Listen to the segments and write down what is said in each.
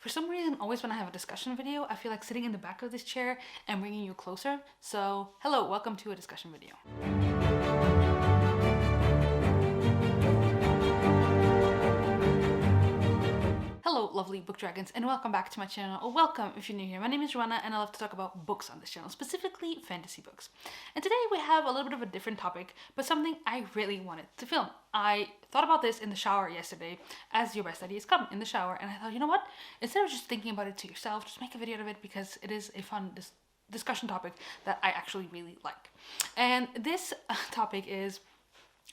For some reason, always when I have a discussion video, I feel like sitting in the back of this chair and bringing you closer. So, hello, welcome to a discussion video. Hello, lovely book dragons, and welcome back to my channel, or welcome if you're new here. My name is Joana, and I love to talk about books on this channel, specifically fantasy books. And today we have a little bit of a different topic, but something I really wanted to film. I thought about this in the shower yesterday, as your best ideas come in the shower, and I thought, you know what? Instead of just thinking about it to yourself, just make a video out of it because it is a fun discussion topic that I actually really like. And this topic is,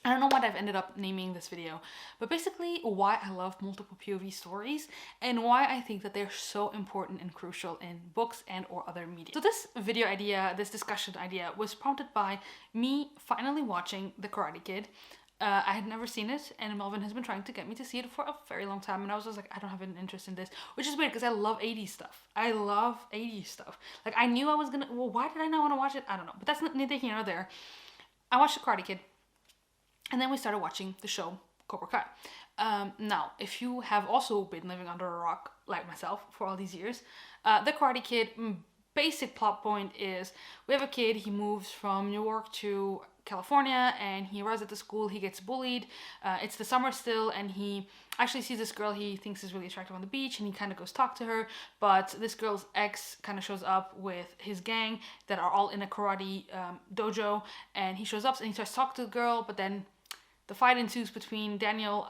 I don't know what I've ended up naming this video, but basically why I love multiple POV stories and why I think that they're so important and crucial in books and or other media. So this video idea, this discussion idea was prompted by me finally watching The Karate Kid. I had never seen it, and Melvin has been trying to get me to see it for a very long time, and I was just like, I don't have an interest in this, which is weird because I love 80s stuff. I love 80s stuff. Like, I knew I was gonna, well, why did I not want to watch it? I don't know, but that's neither here nor there. I watched The Karate Kid. And then we started watching the show Cobra Kai. Now, if you have also been living under a rock like myself for all these years, The Karate Kid, basic plot point is we have a kid, he moves from New York to California and he arrives at the school, he gets bullied. It's the summer still and he actually sees this girl he thinks is really attractive on the beach and he kind of goes talk to her, but this girl's ex kind of shows up with his gang that are all in a karate dojo, and he shows up and he starts talking to the girl, but then the fight ensues between Daniel,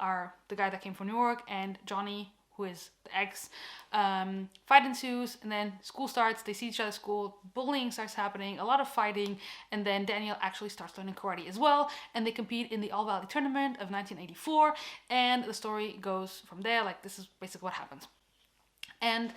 the guy that came from New York, and Johnny, who is the ex. Fight ensues, and then school starts. They see each other at school. Bullying starts happening, a lot of fighting, and then Daniel actually starts learning karate as well, and they compete in the All Valley Tournament of 1984, and the story goes from there. Like, this is basically what happens. And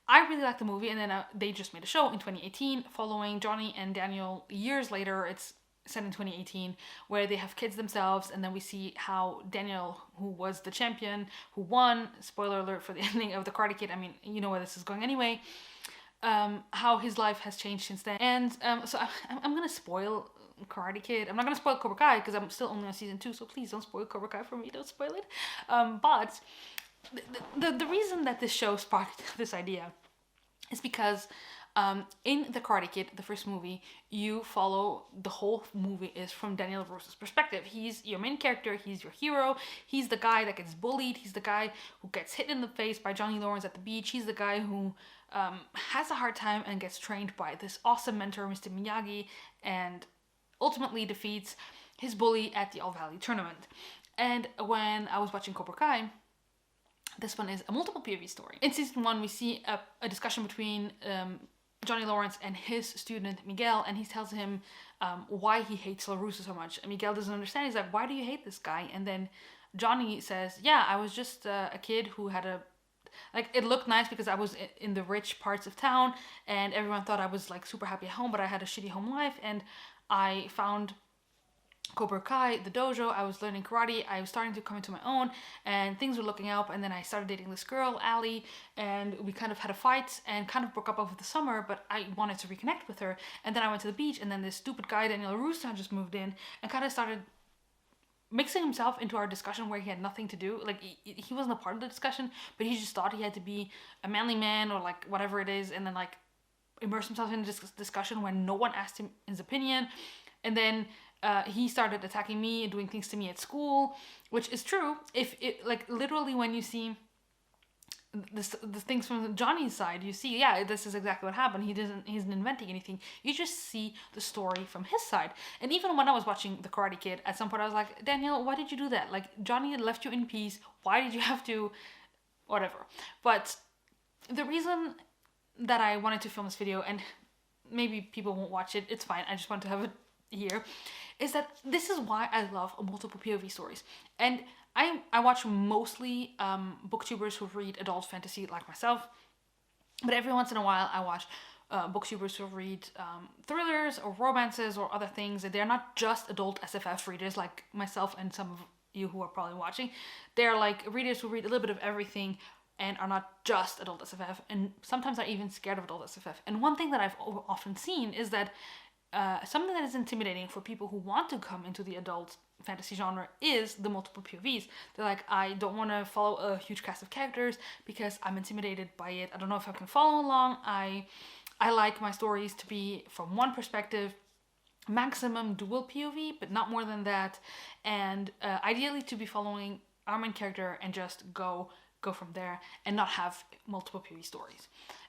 I really liked the movie, and then they just made a show in 2018 following Johnny and Daniel years later. It's set in 2018, where they have kids themselves, and then we see how Daniel, who was the champion, who won, spoiler alert for the ending of The Karate Kid, I mean, you know where this is going anyway, how his life has changed since then. And so I'm gonna spoil Karate Kid. I'm not gonna spoil Cobra Kai because I'm still only on season 2, so please don't spoil Cobra Kai for me, don't spoil it. But the reason that this show sparked this idea is because in The Karate Kid, the first movie, you follow, the whole movie is from Daniel LaRusso's perspective. He's your main character, he's your hero, he's the guy that gets bullied, he's the guy who gets hit in the face by Johnny Lawrence at the beach, he's the guy who has a hard time and gets trained by this awesome mentor, Mr. Miyagi, and ultimately defeats his bully at the All Valley Tournament. And when I was watching Cobra Kai, this one is a multiple POV story. In season 1, we see a discussion between Johnny Lawrence and his student Miguel, and he tells him why he hates LaRusso so much. And Miguel doesn't understand. He's like, why do you hate this guy? And then Johnny says, yeah, I was just a kid who had it looked nice because I was in the rich parts of town and everyone thought I was like super happy at home, but I had a shitty home life, and I found Cobra Kai, the dojo, I was learning karate, I was starting to come into my own, and things were looking up, and then I started dating this girl, Allie, and we kind of had a fight, and kind of broke up over the summer, but I wanted to reconnect with her, and then I went to the beach, and then this stupid guy, Daniel LaRusso, just moved in, and kind of started mixing himself into our discussion where he had nothing to do. Like, he wasn't a part of the discussion, but he just thought he had to be a manly man, or like, whatever it is, and then like, immerse himself in this discussion when no one asked him his opinion, and then he started attacking me and doing things to me at school, which is true. If it, like, literally when you see the things from Johnny's side, you see, yeah, this is exactly what happened. He isn't inventing anything. You just see the story from his side. And even when I was watching The Karate Kid, at some point I was like, Daniel, why did you do that? Like, Johnny had left you in peace. Why did you have to, whatever. But the reason that I wanted to film this video, and maybe people won't watch it, it's fine, I just want to have it here, is that this is why I love multiple POV stories. And I watch mostly booktubers who read adult fantasy like myself, but every once in a while I watch booktubers who read thrillers or romances or other things, and they're not just adult SFF readers like myself and some of you who are probably watching. They're like readers who read a little bit of everything and are not just adult SFF, and sometimes are even scared of adult SFF. And one thing that I've often seen is that something that is intimidating for people who want to come into the adult fantasy genre is the multiple POVs. They're like, I don't want to follow a huge cast of characters because I'm intimidated by it. I don't know if I can follow along. I like my stories to be from one perspective, maximum dual POV, but not more than that, and ideally to be following our main character and just go from there and not have multiple POV stories.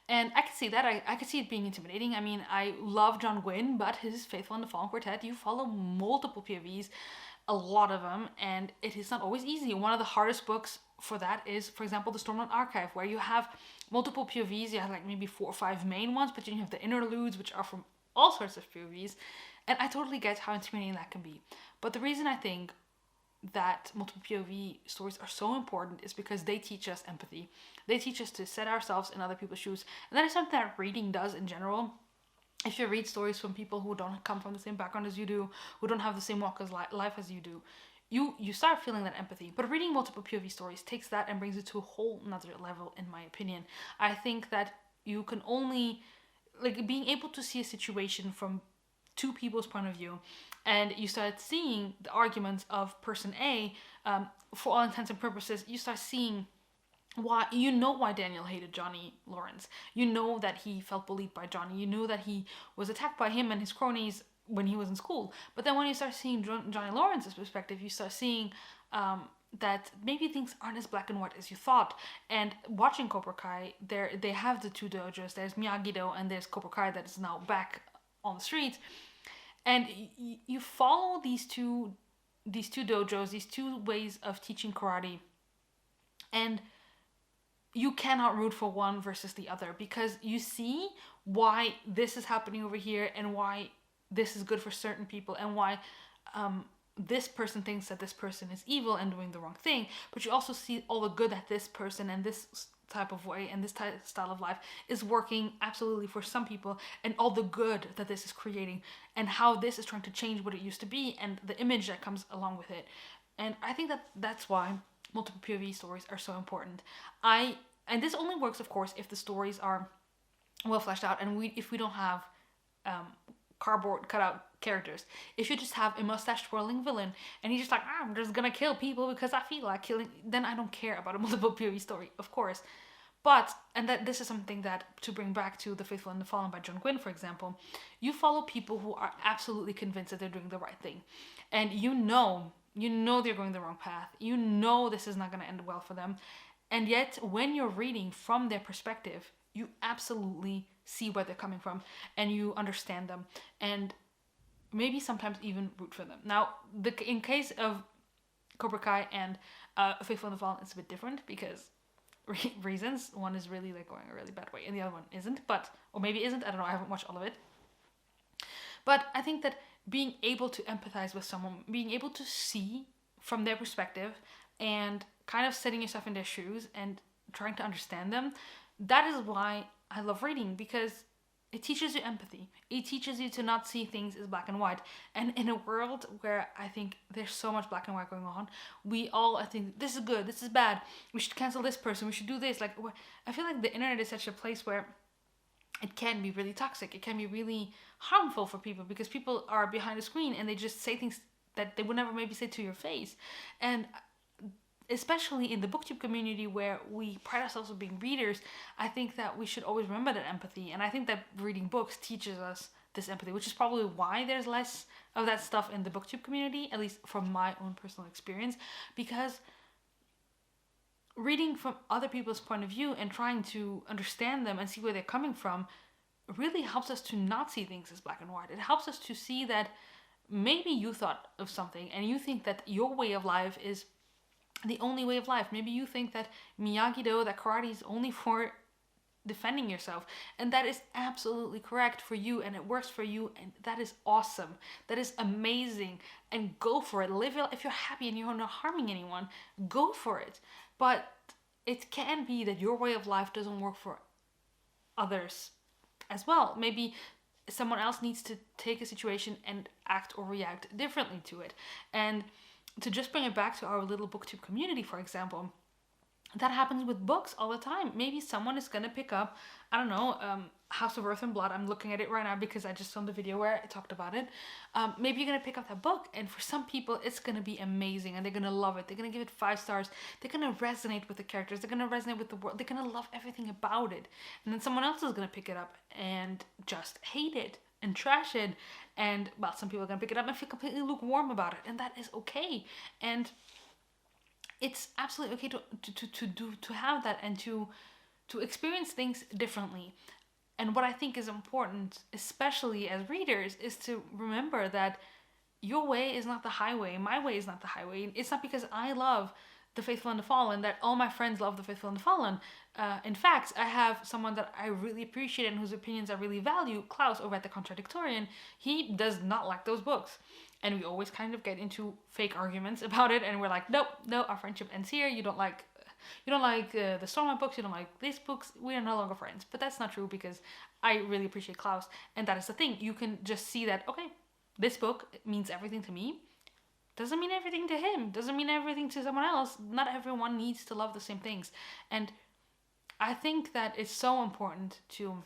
And I can see that. I can see it being intimidating. I mean, I love John Gwynne, but his Faithful and the Fallen Quartet, you follow multiple POVs, a lot of them, and it is not always easy. One of the hardest books for that is, for example, the Stormlight Archive, where you have multiple POVs. You have like maybe 4 or 5 main ones, but then you have the interludes, which are from all sorts of POVs. And I totally get how intimidating that can be. But the reason I think that multiple POV stories are so important is because they teach us empathy. They teach us to set ourselves in other people's shoes. And that is something that reading does in general. If you read stories from people who don't come from the same background as you do, who don't have the same walk of life as you do, you start feeling that empathy. But reading multiple POV stories takes that and brings it to a whole nother level, in my opinion. I think that you can only, like, being able to see a situation from 2 people's point of view, and you start seeing the arguments of person A, for all intents and purposes, you start seeing why Daniel hated Johnny Lawrence. You know that he felt bullied by Johnny. You know that he was attacked by him and his cronies when he was in school. But then when you start seeing Johnny Lawrence's perspective, you start seeing that maybe things aren't as black and white as you thought. And watching Cobra Kai, they have the 2 dojos. There's Miyagi-Do and there's Cobra Kai that is now back on the streets. And you follow these two dojos, these 2 ways of teaching karate, and you cannot root for one versus the other, because you see why this is happening over here and why this is good for certain people and why this person thinks that this person is evil and doing the wrong thing. But you also see all the good that this person and this type of way and this style of life is working absolutely for some people, and all the good that this is creating and how this is trying to change what it used to be and the image that comes along with it. And I think that that's why multiple POV stories are so important. And this only works, of course, if the stories are well fleshed out and if we don't have cardboard cutout characters. If you just have a mustache twirling villain and he's just like, I'm just gonna kill people because I feel like killing, then I don't care about a multiple POV story, of course. But, and that this is something that, to bring back to The Faithful and the Fallen by John Gwynne, for example, you follow people who are absolutely convinced that they're doing the right thing. And you know they're going the wrong path. You know this is not going to end well for them. And yet, when you're reading from their perspective, you absolutely see where they're coming from and you understand them. And maybe sometimes even root for them. Now, in case of Cobra Kai and Faithful and the Fallen, it's a bit different because reasons. One is really like going a really bad way and the other one isn't, or maybe isn't, I don't know, I haven't watched all of it. But I think that being able to empathize with someone, being able to see from their perspective and kind of setting yourself in their shoes and trying to understand them, that is why I love reading, because it teaches you empathy. It teaches you to not see things as black and white. And in a world where I think there's so much black and white going on, I think this is good, this is bad, we should cancel this person, we should do this. Like, I feel like the internet is such a place where it can be really toxic. It can be really harmful for people because people are behind a screen and they just say things that they would never maybe say to your face. And especially in the booktube community where we pride ourselves on being readers, I think that we should always remember that empathy. And I think that reading books teaches us this empathy, which is probably why there's less of that stuff in the booktube community, at least from my own personal experience, because reading from other people's point of view and trying to understand them and see where they're coming from really helps us to not see things as black and white. It helps us to see that maybe you thought of something and you think that your way of life is the only way of life. Maybe you think that Miyagi-Do, that karate is only for defending yourself, and that is absolutely correct for you and it works for you, and that is awesome. That is amazing, and go for it. Live it. If you're happy and you're not harming anyone, go for it. But it can be that your way of life doesn't work for others as well. Maybe someone else needs to take a situation and act or react differently to it. And to just bring it back to our little booktube community, for example, that happens with books all the time. Maybe someone is gonna pick up, I don't know, House of Earth and Blood. I'm looking at it right now because I just filmed a video where I talked about it. Maybe you're gonna pick up that book, and for some people, it's gonna be amazing, and they're gonna love it. They're gonna give it 5 stars. They're gonna resonate with the characters. They're gonna resonate with the world. They're gonna love everything about it. And then someone else is gonna pick it up and just hate it and trash it. And well, some people are gonna pick it up and feel completely lukewarm about it, and that is okay. And it's absolutely okay to have that, and to experience things differently. And what I think is important, especially as readers, is to remember that your way is not the highway. My way is not the highway. It's not because I love The Faithful and the Fallen that all my friends love The Faithful and the Fallen. In fact, I have someone that I really appreciate and whose opinions I really value, Klaus, over at The Contradictorian. He does not like those books. And we always kind of get into fake arguments about it, and we're like, nope, no, our friendship ends here. You don't like the Stormlight books, you don't like these books, we are no longer friends. But that's not true, because I really appreciate Klaus, and that is the thing. You can just see that, okay, this book means everything to me. Doesn't mean everything to him. Doesn't mean everything to someone else. Not everyone needs to love the same things. And I think that it's so important to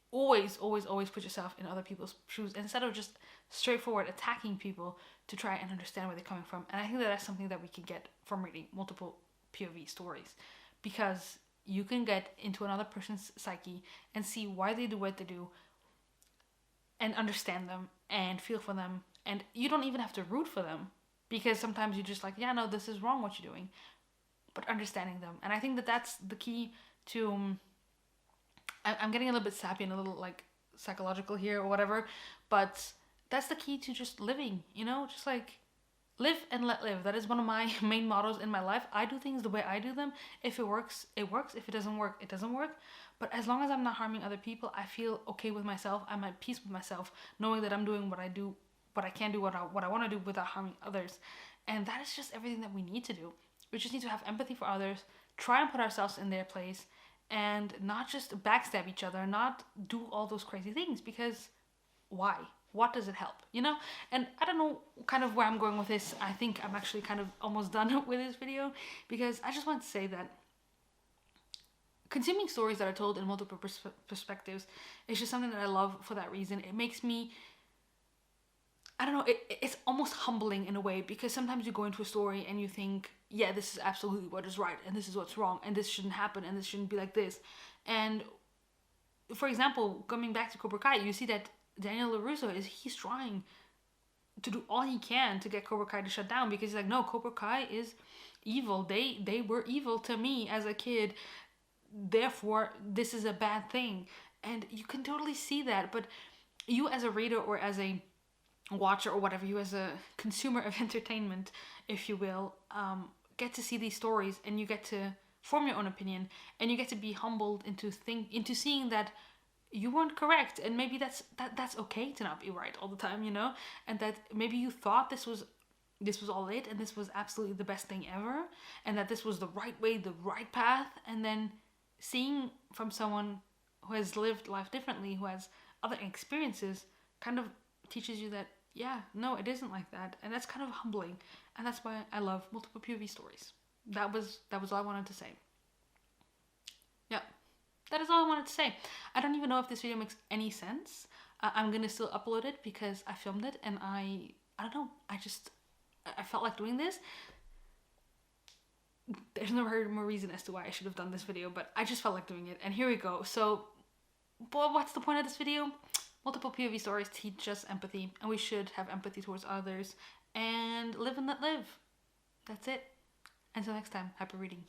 always put yourself in other people's shoes, instead of just straightforward attacking people, to try and understand where they're coming from. And I think that that's something that we can get from reading multiple POV stories, because you can get into another person's psyche and see why they do what they do, and understand them and feel for them. And you don't even have to root for them, because sometimes you're just like, yeah, no, this is wrong what you're doing. But understanding them. And I think that that's the key to... I'm getting a little bit sappy and a little like psychological here or whatever, but that's the key to just living, just like live and let live. That is one of my main mottos in my life. I do things the way I do them. If it works, it works. If it doesn't work, it doesn't work. But as long as I'm not harming other people, I feel okay with myself. I'm at peace with myself, knowing that I'm doing what I do, what I can do, what I want to do without harming others. And that is just everything that we need to do. We just need to have empathy for others, try and put ourselves in their place, and not just backstab each other, not do all those crazy things, because why? What does it help? And I don't know kind of where I'm going with this. I think I'm actually kind of almost done with this video, because I just want to say that consuming stories that are told in multiple perspectives is just something that I love for that reason. It makes me, I don't know, it's almost humbling in a way, because sometimes you go into a story and you think, yeah, this is absolutely what is right, and this is what's wrong, and this shouldn't happen, and this shouldn't be like this. And for example, coming back to Cobra Kai, you see that Daniel LaRusso he's trying to do all he can to get Cobra Kai to shut down, because he's like, no, Cobra Kai is evil. They were evil to me as a kid. Therefore, this is a bad thing. And you can totally see that. But you as a reader, or as a watcher, or whatever, you as a consumer of entertainment, if you will, get to see these stories, and you get to form your own opinion, and you get to be humbled into seeing that you weren't correct, and maybe that's okay to not be right all the time, and that maybe you thought this was all it, and this was absolutely the best thing ever, and that this was the right way, the right path. And then seeing from someone who has lived life differently, who has other experiences, kind of teaches you that, yeah, no, it isn't like that. And that's kind of humbling, and that's why I love multiple POV stories. That was all I wanted to say. Yeah, that is all I wanted to say. I don't even know if this video makes any sense. I'm gonna still upload it because I filmed it, and I don't know, I felt like doing this. There's no more reason as to why I should have done this video, but I just felt like doing it, and here we go. So, what's the point of this video? Multiple POV stories teach us empathy, and we should have empathy towards others, and live and let live. That's it. Until next time, happy reading.